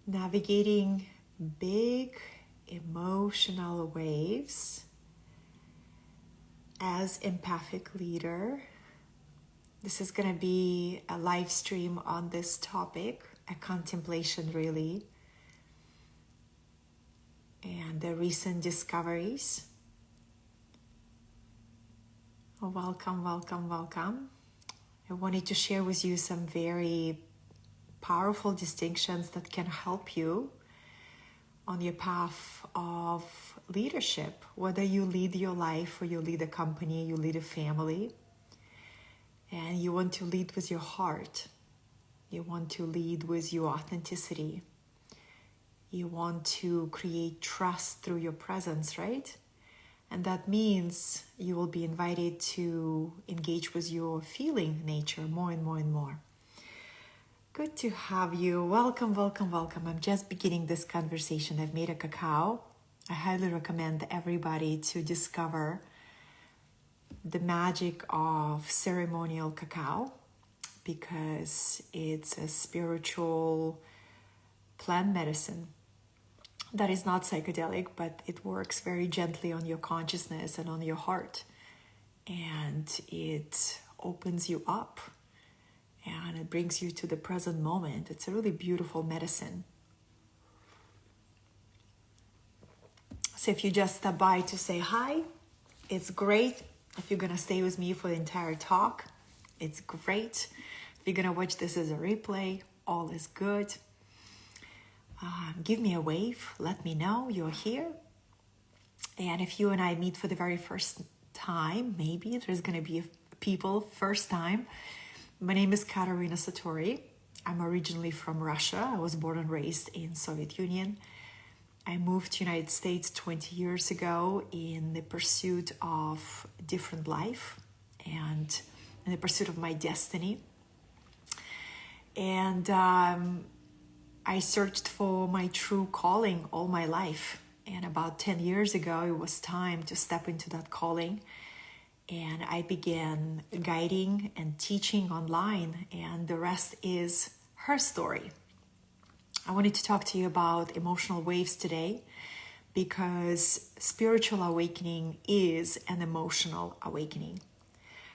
navigating big emotional waves as empathic leader. This is going to be a live stream on this topic, a contemplation really, and the recent discoveries. Welcome, welcome, welcome. I wanted to share with you some very powerful distinctions that can help you on your path of leadership, whether you lead your life or you lead a company, you lead a family, and you want to lead with your heart. You want to lead with your authenticity. You want to create trust through your presence, right? And that means you will be invited to engage with your feeling nature more and more and more. Good to have you. Welcome, welcome, welcome. I'm just beginning this conversation. I've made a cacao. I highly recommend everybody to discover the magic of ceremonial cacao because it's a spiritual plant medicine that is not psychedelic, but it works very gently on your consciousness and on your heart. And it opens you up and it brings you to the present moment. It's a really beautiful medicine. So if you just stop by to say hi, it's great. If you're going to stay with me for the entire talk, it's great. If you're going to watch this as a replay, all is good. Give me a wave. Let me know you're here. And if you and I meet for the very first time, maybe there's going to be people first time. My name is Katarina Satori. I'm originally from Russia. I was born and raised in Soviet Union. I moved to the United States 20 years ago in the pursuit of different life and in the pursuit of my destiny. And I searched for my true calling all my life. And about 10 years ago, it was time to step into that calling. And I began guiding and teaching online, and the rest is her story. I wanted to talk to you about emotional waves today because spiritual awakening is an emotional awakening.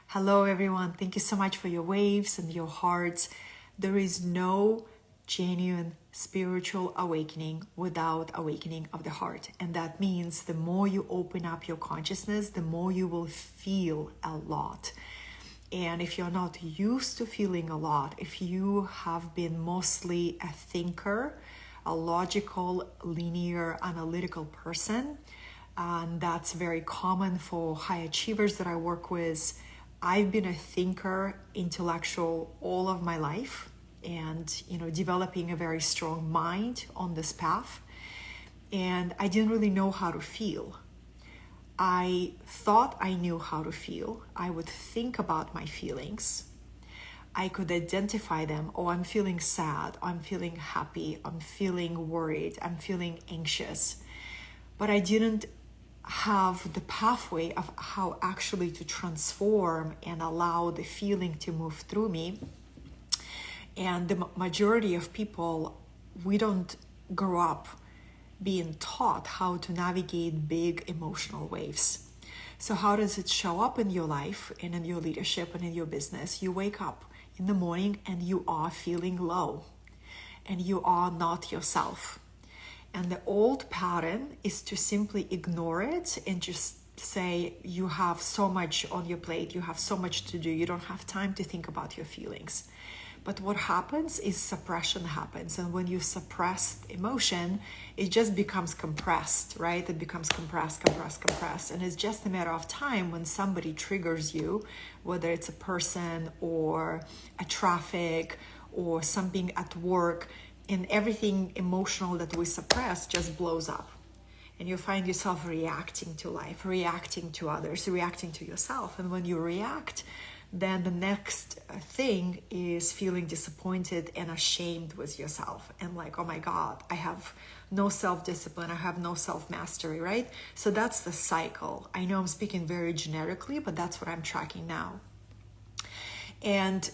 Hello, everyone. Thank you so much for your waves and your hearts. There is no genuine spiritual awakening without awakening of the heart. And that means the more you open up your consciousness, the more you will feel a lot. And if you're not used to feeling a lot, if you have been mostly a thinker, a logical, linear, analytical person, and that's very common for high achievers that I work with. I've been a thinker, intellectual all of my life, and developing a very strong mind on this path. And I didn't really know how to feel. I thought I knew how to feel. I would think about my feelings. I could identify them. Oh, I'm feeling sad. I'm feeling happy. I'm feeling worried. I'm feeling anxious. But I didn't have the pathway of how actually to transform and allow the feeling to move through me. And the majority of people, we don't grow up being taught how to navigate big emotional waves. So how does it show up in your life and in your leadership and in your business? You wake up in the morning and you are feeling low and you are not yourself. And the old pattern is to simply ignore it and just say you have so much on your plate, you have so much to do, you don't have time to think about your feelings. But what happens is suppression happens. And when you suppress emotion, it just becomes compressed, right? It becomes compressed. And it's just a matter of time when somebody triggers you, whether it's a person or a traffic or something at work, and everything emotional that we suppress just blows up. And you find yourself reacting to life, reacting to others, reacting to yourself. And when you react, then the next thing is feeling disappointed and ashamed with yourself and like, oh my God, I have no self-discipline, I have no self-mastery, right? So that's the cycle. I know I'm speaking very generically, but that's what I'm tracking now. And,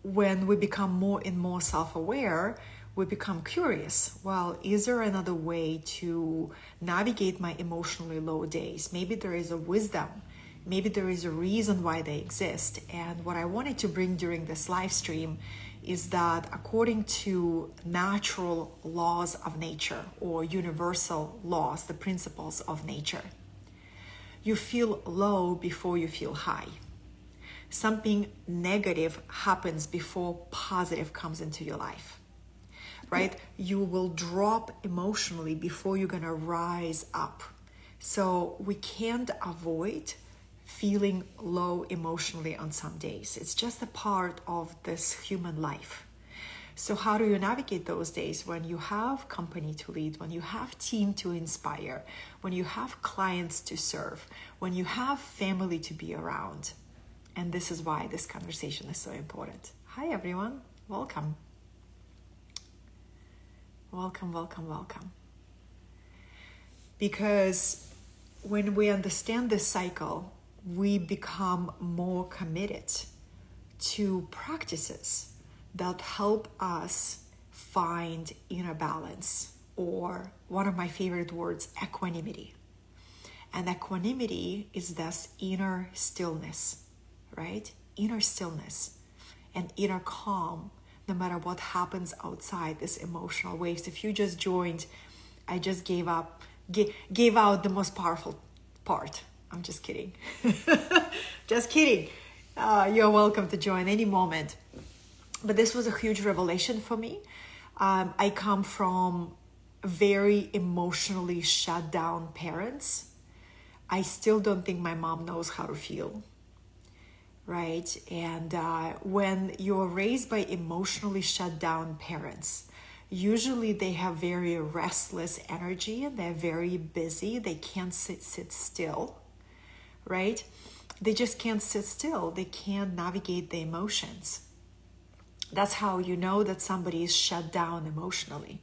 when we become more and more self-aware, we become curious. Well, is there another way to navigate my emotionally low days? Maybe there is a wisdom. Maybe there is a reason why they exist. And what I wanted to bring during this live stream is that according to natural laws of nature, or universal laws, the principles of nature, you feel low before you feel high. Something negative happens before positive comes into your life, right? You will drop emotionally before you're gonna rise up. So we can't avoid feeling low emotionally on some days. It's just a part of this human life. So how do you navigate those days when you have company to lead, when you have team to inspire, when you have clients to serve, when you have family to be around? And this is why this conversation is so important. Hi everyone, welcome. Welcome, welcome, welcome. Because when we understand this cycle, we become more committed to practices that help us find inner balance, or one of my favorite words, equanimity. And equanimity is this inner stillness, right? Inner stillness and inner calm, no matter what happens outside this emotional waves. If you just joined, I just gave out the most powerful part. I'm just kidding. Just kidding. You're welcome to join any moment. But this was a huge revelation for me. I come from very emotionally shut down parents. I still don't think my mom knows how to feel, right? And when you're raised by emotionally shut down parents, usually they have very restless energy and they're very busy. They can't sit still, right? They just can't sit still. They can't navigate the emotions. That's how you know that somebody is shut down emotionally.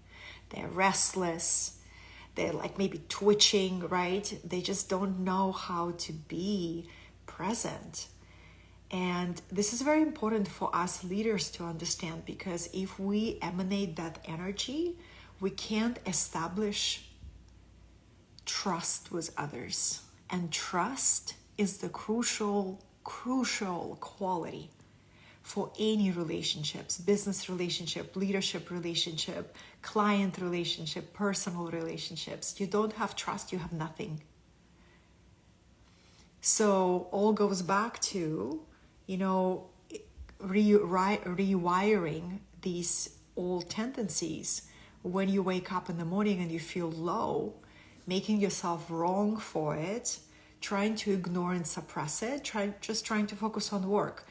They're restless. They're like maybe twitching, right? They just don't know how to be present. And this is very important for us leaders to understand, because if we emanate that energy, we can't establish trust with others. And trust is the crucial quality for any relationships, business relationship, leadership relationship, client relationship, personal relationships. You don't have trust, you have nothing. So all goes back to, rewiring these old tendencies. When you wake up in the morning and you feel low, making yourself wrong for it, trying to ignore and suppress it, just trying to focus on work.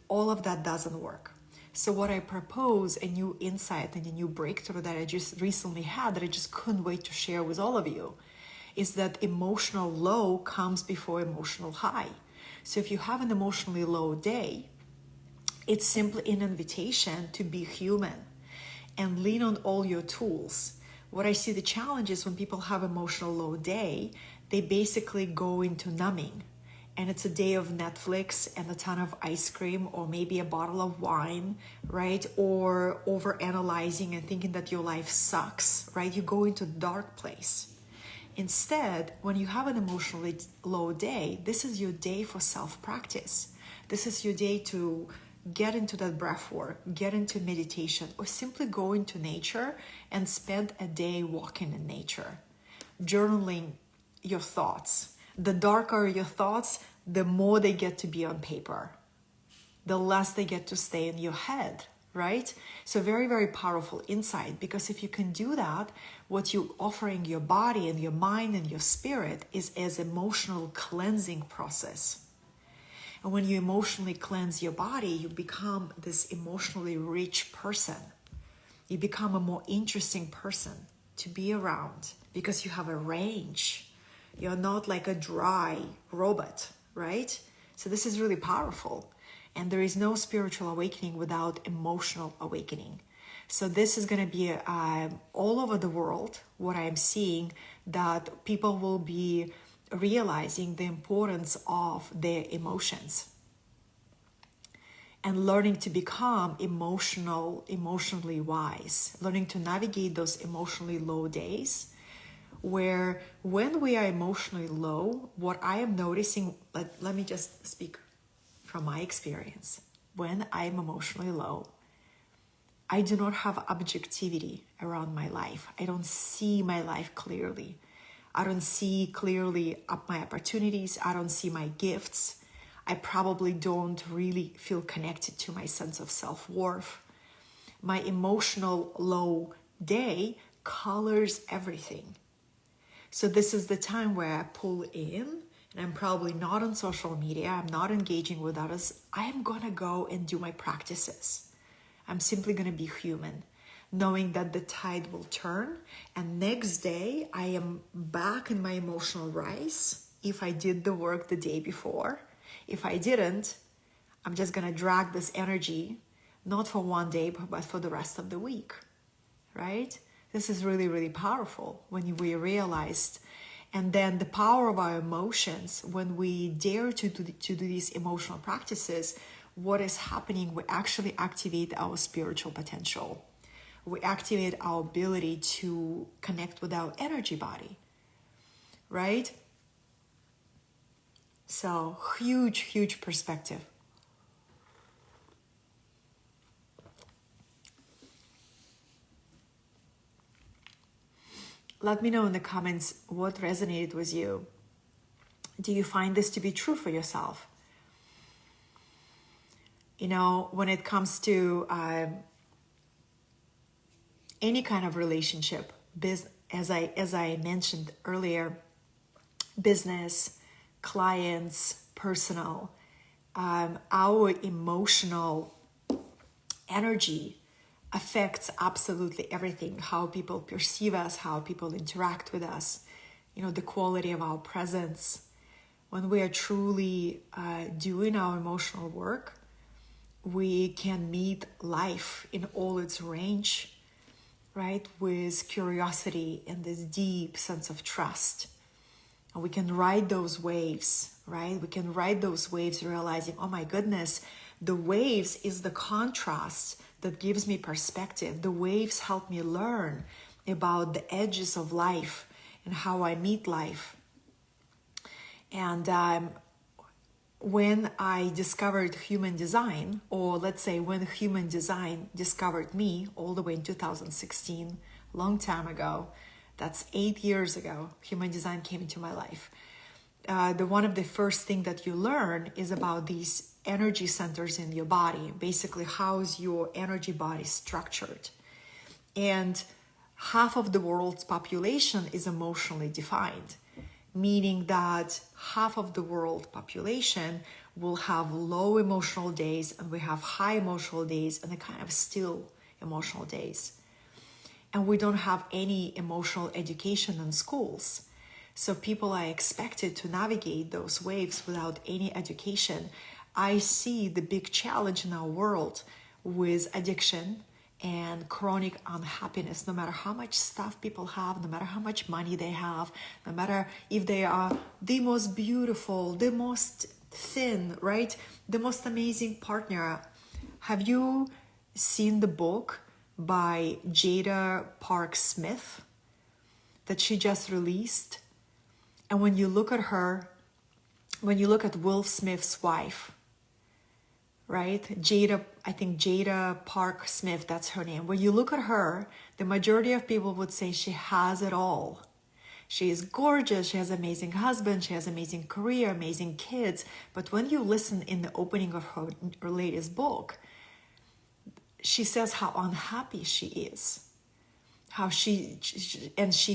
All of that doesn't work. So what I propose, a new insight and a new breakthrough that I just recently had, that I just couldn't wait to share with all of you, is that emotional low comes before emotional high. So if you have an emotionally low day, it's simply an invitation to be human and lean on all your tools. What I see the challenge is when people have emotional low day, they basically go into numbing. And it's a day of Netflix and a ton of ice cream, or maybe a bottle of wine, right? Or over-analyzing and thinking that your life sucks, right? You go into a dark place. Instead, when you have an emotionally low day, this is your day for self-practice. This is your day to get into that breath work, get into meditation, or simply go into nature and spend a day walking in nature, journaling your thoughts. The darker your thoughts, the more they get to be on paper, the less they get to stay in your head, right? So very, very powerful insight, because if you can do that, what you're offering your body and your mind and your spirit is as emotional cleansing process. And when you emotionally cleanse your body, you become this emotionally rich person. You become a more interesting person to be around because you have a range. You're not like a dry robot, right? So this is really powerful. And there is no spiritual awakening without emotional awakening. So this is going to be all over the world, what I'm seeing, that people will be realizing the importance of their emotions. and learning to become emotionally wise, learning to navigate those emotionally low days, where when we are emotionally low, what I am noticing, let me just speak from my experience. When I am emotionally low, I do not have objectivity around my life. I don't see my life clearly. I don't see clearly up my opportunities. I don't see my gifts. I probably don't really feel connected to my sense of self-worth. My emotional low day colors everything. So this is the time where I pull in, and I'm probably not on social media. I'm not engaging with others. I am going to go and do my practices. I'm simply going to be human, knowing that the tide will turn, and next day I am back in my emotional rise if I did the work the day before. If I didn't, I'm just going to drag this energy, not for one day, but for the rest of the week, right? This is really, really powerful when we realized. And then the power of our emotions, when we dare to do these emotional practices, what is happening? We actually activate our spiritual potential. We activate our ability to connect with our energy body, right? So huge, huge perspective. Let me know in the comments what resonated with you. Do you find this to be true for yourself? You know, when it comes to any kind of relationship, as I mentioned earlier, business, clients, personal, our emotional energy affects absolutely everything. How people perceive us, how people interact with us, you know, the quality of our presence. When we are truly doing our emotional work, we can meet life in all its range, right? With curiosity and this deep sense of trust. And we can ride those waves, right? We can ride those waves realizing, oh my goodness, the waves is the contrast that gives me perspective. The waves help me learn about the edges of life and how I meet life. And when I discovered human design, or let's say when human design discovered me all the way in 2016, long time ago, that's 8 years ago, human design came into my life. One of the first thing that you learn is about these energy centers in your body. Basically, how is your energy body structured? And half of the world's population is emotionally defined, meaning that half of the world population will have low emotional days, and we have high emotional days and a kind of still emotional days. And we don't have any emotional education in schools. So people are expected to navigate those waves without any education. I see the big challenge in our world with addiction and chronic unhappiness. No matter how much stuff people have, no matter how much money they have, no matter if they are the most beautiful, the most thin, right? The most amazing partner. Have you seen the book by Jada Park Smith that she just released? And when you look at her, when you look at Will Smith's wife, right? I think Jada Park Smith, that's her name. When you look at her, the majority of people would say she has it all. She is gorgeous, she has an amazing husband, she has an amazing career, amazing kids. But when you listen in the opening of her latest book, she says how unhappy she is. How she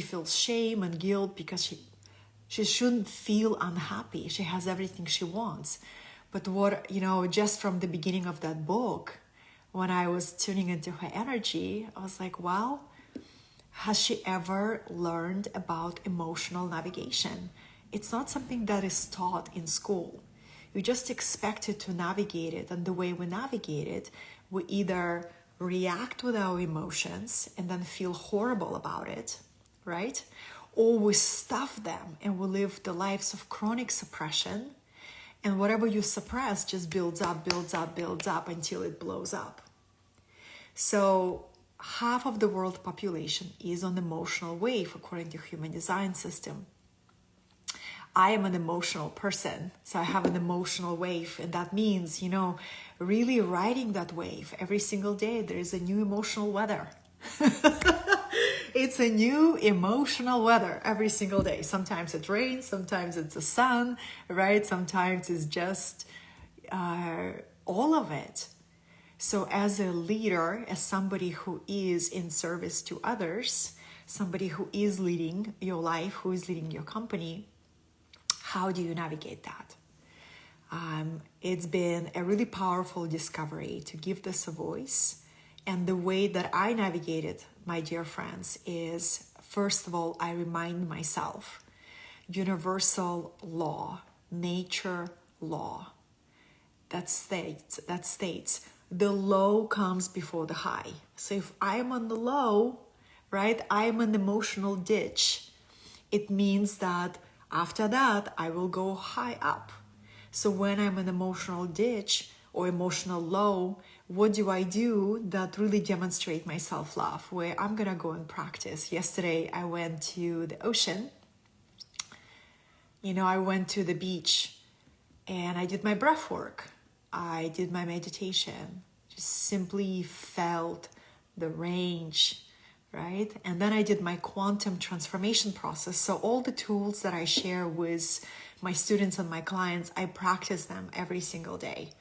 feels shame and guilt because she shouldn't feel unhappy. She has everything she wants. But just from the beginning of that book, when I was tuning into her energy, I was like, well, has she ever learned about emotional navigation? It's not something that is taught in school. You're just expected to navigate it. And the way we navigate it, we either react with our emotions and then feel horrible about it, right? Or we stuff them and we live the lives of chronic suppression And whatever you suppress just builds up, builds up, builds up until it blows up. So half of the world population is on the emotional wave according to Human Design System. I am an emotional person, so I have an emotional wave, and that means, really riding that wave every single day. There is a new emotional weather. It's a new emotional weather every single day. Sometimes it rains, sometimes it's the sun, right? Sometimes it's just all of it. So as a leader, as somebody who is in service to others, somebody who is leading your life, who is leading your company, how do you navigate that? It's been a really powerful discovery to give this a voice. And the way that I navigate it, my dear friends, is first of all, I remind myself, universal law, nature law, that states the low comes before the high. So if I'm on the low, right, I'm an emotional ditch. It means that after that, I will go high up. So when I'm an emotional ditch or emotional low, what do I do that really demonstrate my self-love? Where I'm going to go and practice. Yesterday, I went to the ocean. I went to the beach and I did my breath work. I did my meditation. Just simply felt the range, right? And then I did my quantum transformation process. So all the tools that I share with my students and my clients, I practice them every single day.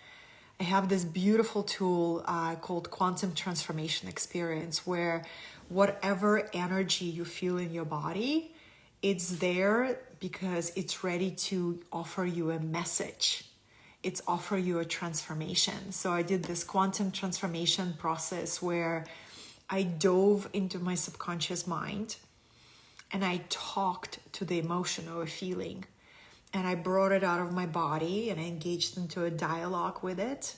I have this beautiful tool called Quantum Transformation Experience, where whatever energy you feel in your body, it's there because it's ready to offer you a message. It's offer you a transformation. So I did this quantum transformation process where I dove into my subconscious mind and I talked to the emotion or a feeling. And I brought it out of my body and I engaged into a dialogue with it.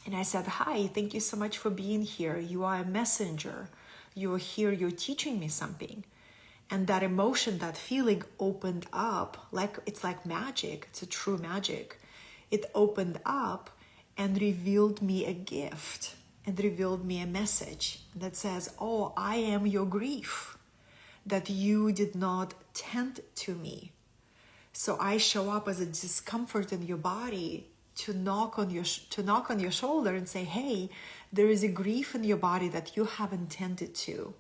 And I said, hi, thank you so much for being here. You are a messenger. You are here, you're teaching me something. And that emotion, that feeling opened up, it's like magic. It's a true magic. It opened up and revealed me a gift and revealed me a message that says, oh, I am your grief, that you did not tend to me. So I show up as a discomfort in your body to knock on your shoulder and say, hey, there is a grief in your body that you haven't tended to.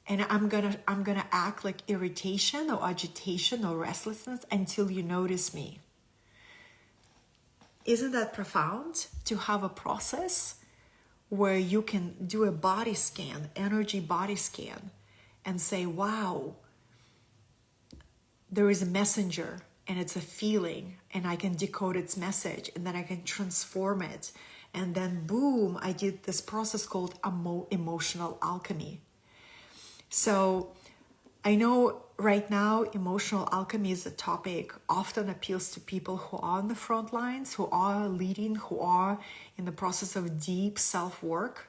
And I'm gonna act like irritation or agitation or restlessness until you notice me. Isn't that profound to have a process where you can do a body scan, energy body scan, and say, wow, there is a messenger and it's a feeling and I can decode its message and then I can transform it. And then boom, I did this process called emotional alchemy. So I know right now emotional alchemy is a topic often appeals to people who are on the front lines, who are leading, who are in the process of deep self-work,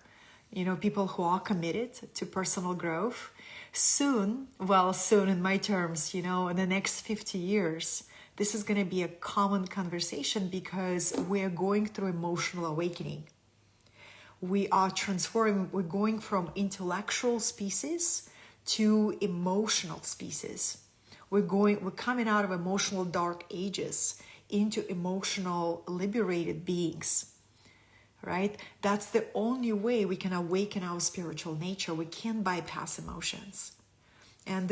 people who are committed to personal growth. Soon in my terms, in the next 50 years, this is going to be a common conversation because we're going through emotional awakening. We are transforming, we're going from intellectual species to emotional species. We're coming out of emotional dark ages into emotional liberated beings, right? That's the only way we can awaken our spiritual nature. We can't bypass emotions. And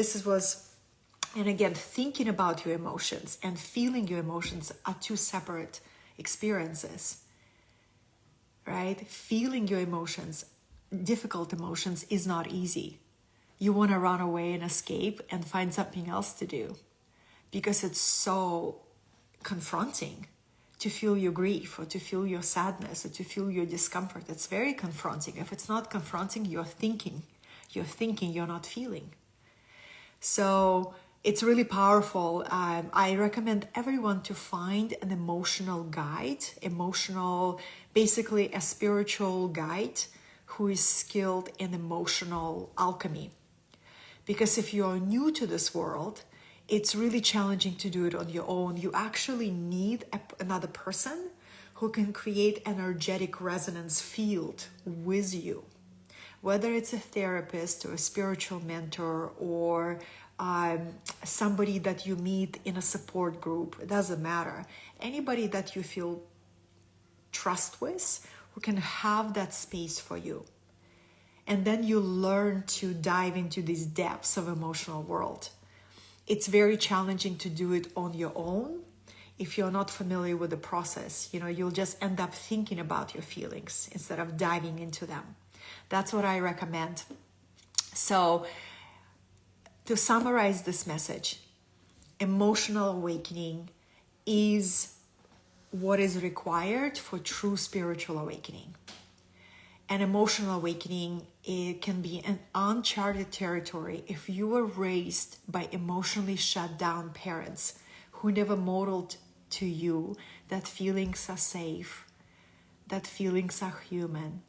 and again, thinking about your emotions and feeling your emotions are two separate experiences, right? Feeling your emotions, difficult emotions, is not easy. You want to run away and escape and find something else to do because it's so confronting to feel your grief or to feel your sadness or to feel your discomfort. It's very confronting. If it's not confronting, you're thinking, you're not feeling. So it's really powerful. I recommend everyone to find an emotional guide, basically a spiritual guide who is skilled in emotional alchemy. Because if you are new to this world, it's really challenging to do it on your own. You actually need another person who can create energetic resonance field with you. Whether it's a therapist or a spiritual mentor or somebody that you meet in a support group, it doesn't matter. Anybody that you feel trust with who can have that space for you. And then you learn to dive into these depths of emotional world. It's very challenging to do it on your own. If you're not familiar with the process, you'll just end up thinking about your feelings instead of diving into them. That's what I recommend. So, to summarize this message, emotional awakening is what is required for true spiritual awakening. An emotional awakening, it can be an uncharted territory if you were raised by emotionally shut down parents who never modeled to you that feelings are safe, that feelings are human,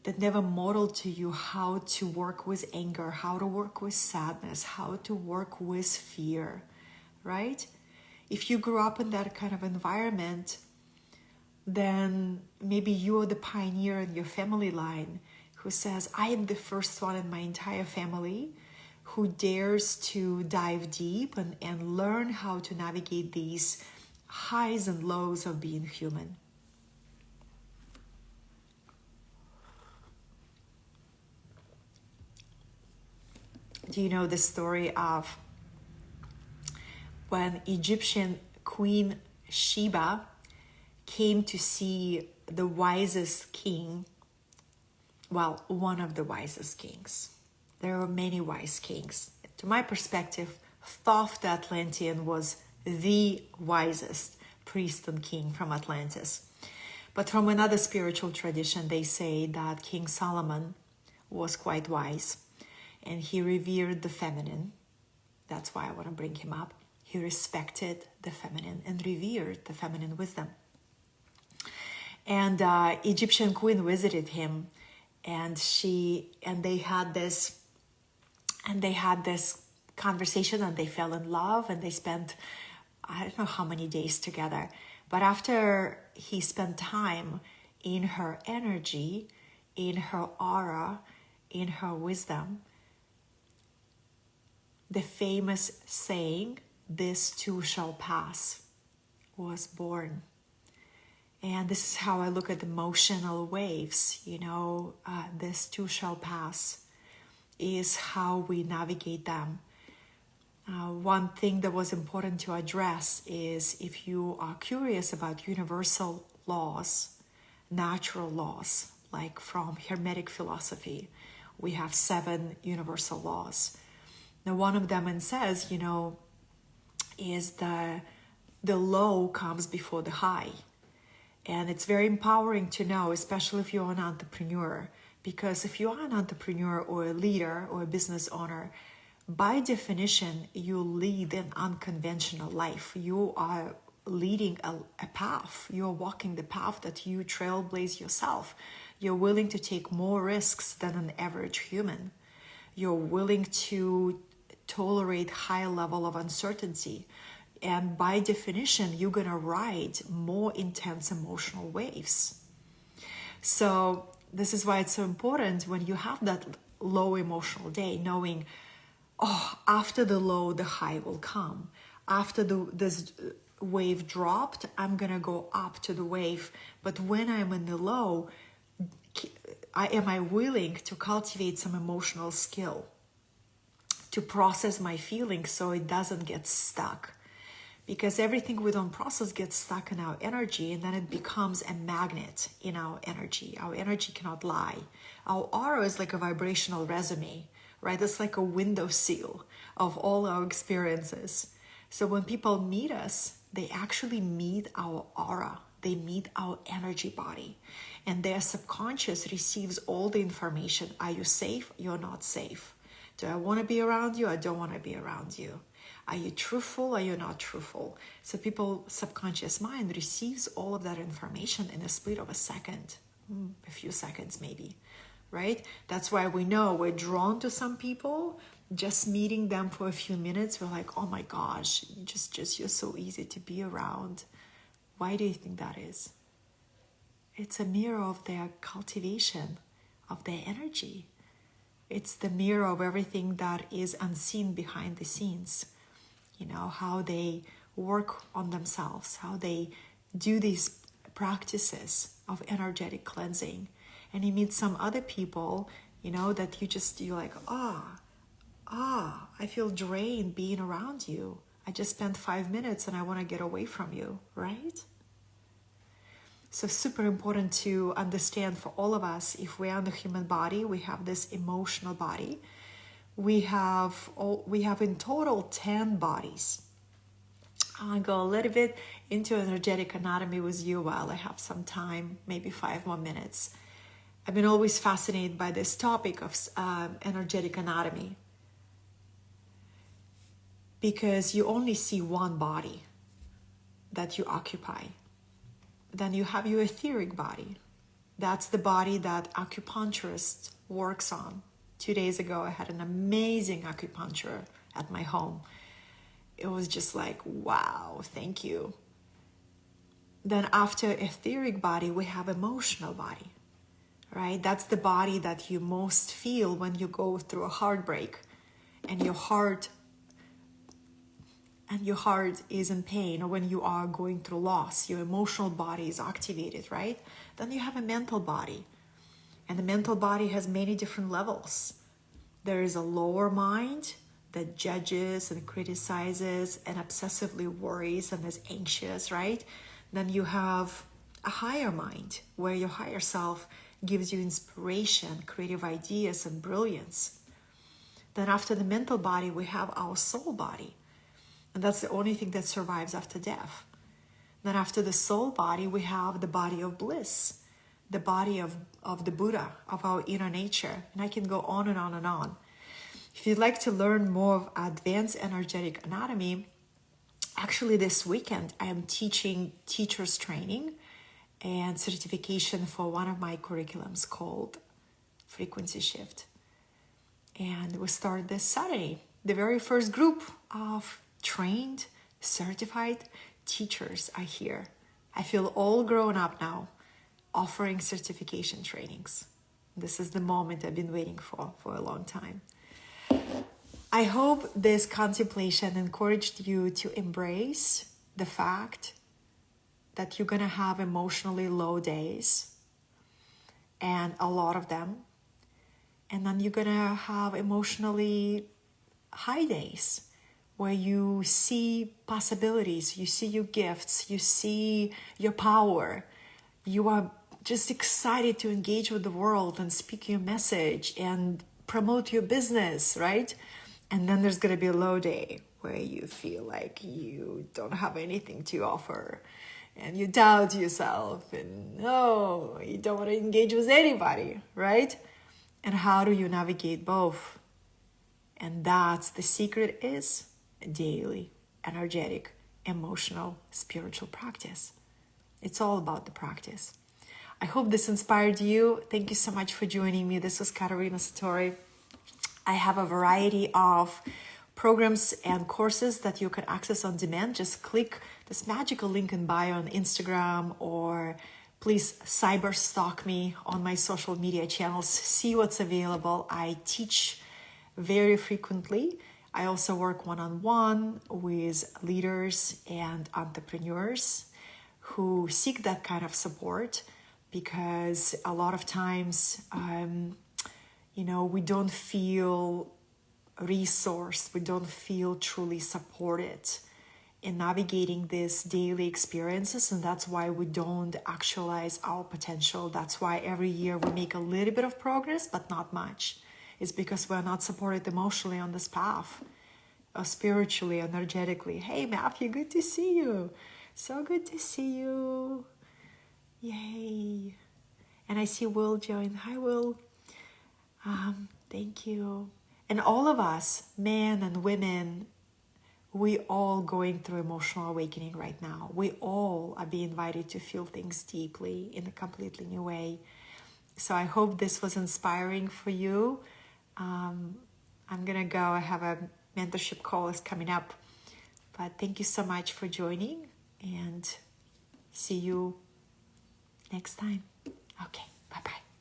that never modeled to you how to work with anger, how to work with sadness, how to work with fear, right? If you grew up in that kind of environment, then maybe you're the pioneer in your family line who says, I am the first one in my entire family who dares to dive deep and learn how to navigate these highs and lows of being human. Do you know the story of when Egyptian Queen Sheba came to see the wisest king, well, one of the wisest kings. There were many wise kings. To my perspective, Thoth the Atlantean was the wisest priest and king from Atlantis. But from another spiritual tradition, they say that King Solomon was quite wise and he revered the feminine. That's why I want to bring him up. He respected the feminine and revered the feminine wisdom. And Egyptian queen visited him, and they had this conversation, and they fell in love, and they spent, I don't know how many days together. But after he spent time in her energy, in her aura, in her wisdom, the famous saying, "This too shall pass," was born. And this is how I look at emotional waves, this too shall pass is how we navigate them. One thing that was important to address is if you are curious about universal laws, natural laws, like from Hermetic philosophy, we have 7 universal laws. Now, one of them says, is the low comes before the high. And it's very empowering to know, especially if you're an entrepreneur, because if you are an entrepreneur or a leader or a business owner, by definition, you lead an unconventional life. You are leading a path. You're walking the path that you trailblaze yourself. You're willing to take more risks than an average human. You're willing to tolerate higher level of uncertainty. And by definition, you're going to ride more intense emotional waves. So this is why it's so important when you have that low emotional day, knowing, after the low, the high will come. After this wave dropped, I'm going to go up to the wave. But when I'm in the low, am I willing to cultivate some emotional skill to process my feelings so it doesn't get stuck? Because everything we don't process gets stuck in our energy, and then it becomes a magnet in our energy. Our energy cannot lie. Our aura is like a vibrational resume, right? It's like a window seal of all our experiences. So when people meet us, they actually meet our aura. They meet our energy body. And their subconscious receives all the information. Are you safe? You're not safe. Do I want to be around you? I don't want to be around you. Are you truthful? Are you not truthful? So people's subconscious mind receives all of that information in a split of a second, a few seconds maybe, right? That's why we know we're drawn to some people just meeting them for a few minutes, we're like, oh my gosh, you're so easy to be around. Why do you think that is? It's a mirror of their cultivation, of their energy. It's the mirror of everything that is unseen behind the scenes. You know, how they work on themselves, how they do these practices of energetic cleansing. And you meet some other people, you know, that you're like, I feel drained being around you. I just spent 5 minutes and I want to get away from you, right? So super important to understand for all of us, if we are in the human body, we have this emotional body. We have in total 10 bodies. I'll go a little bit into energetic anatomy with you while I have some time, maybe 5 more minutes. I've been always fascinated by this topic of energetic anatomy, because you only see one body that you occupy. Then you have your etheric body. That's the body that acupuncturist works on. 2 days ago, I had an amazing acupuncture at my home. It was just like, wow, thank you. Then after etheric body, we have emotional body, right? That's the body that you most feel when you go through a heartbreak and your heart is in pain, or when you are going through loss, your emotional body is activated, right? Then you have a mental body. And the mental body has many different levels. There is a lower mind that judges and criticizes and obsessively worries and is anxious, right? Then you have a higher mind where your higher self gives you inspiration, creative ideas, and brilliance. Then after the mental body, we have our soul body. And that's the only thing that survives after death. Then after the soul body, we have the body of bliss, the body of the Buddha, of our inner nature. And I can go on and on and on. If you'd like to learn more of advanced energetic anatomy, actually this weekend I am teaching teachers training and certification for one of my curriculums called Frequency Shift. And we start this Saturday. The very first group of trained, certified teachers are here. I feel all grown up now, offering certification trainings. This is the moment I've been waiting for a long time. I hope this contemplation encouraged you to embrace the fact that you're going to have emotionally low days, and a lot of them. And then you're going to have emotionally high days where you see possibilities, you see your gifts, you see your power. You are just excited to engage with the world and speak your message and promote your business, right? And then there's going to be a low day where you feel like you don't have anything to offer and you doubt yourself and no, you don't want to engage with anybody, right? And how do you navigate both? And that's the secret, is daily, energetic, emotional, spiritual practice. It's all about the practice. I hope this inspired you. Thank you so much for joining me. This was Katarina Satori. I have a variety of programs and courses that you can access on demand. Just click this magical link in bio on Instagram, or please cyber stalk me on my social media channels. See what's available. I teach very frequently. I also work one-on-one with leaders and entrepreneurs who seek that kind of support, because a lot of times, we don't feel resourced, we don't feel truly supported in navigating these daily experiences, and that's why we don't actualize our potential. That's why every year we make a little bit of progress, but not much. It's because we're not supported emotionally on this path, or spiritually, energetically. Hey, Matthew, good to see you. So good to see you. Yay. And I see Will join. Hi, Will. Thank you. And all of us, men and women, we all going through emotional awakening right now. We all are being invited to feel things deeply in a completely new way. So I hope this was inspiring for you. I'm gonna go. I have a mentorship call is coming up. But thank you so much for joining, and see you next time. Okay, bye-bye.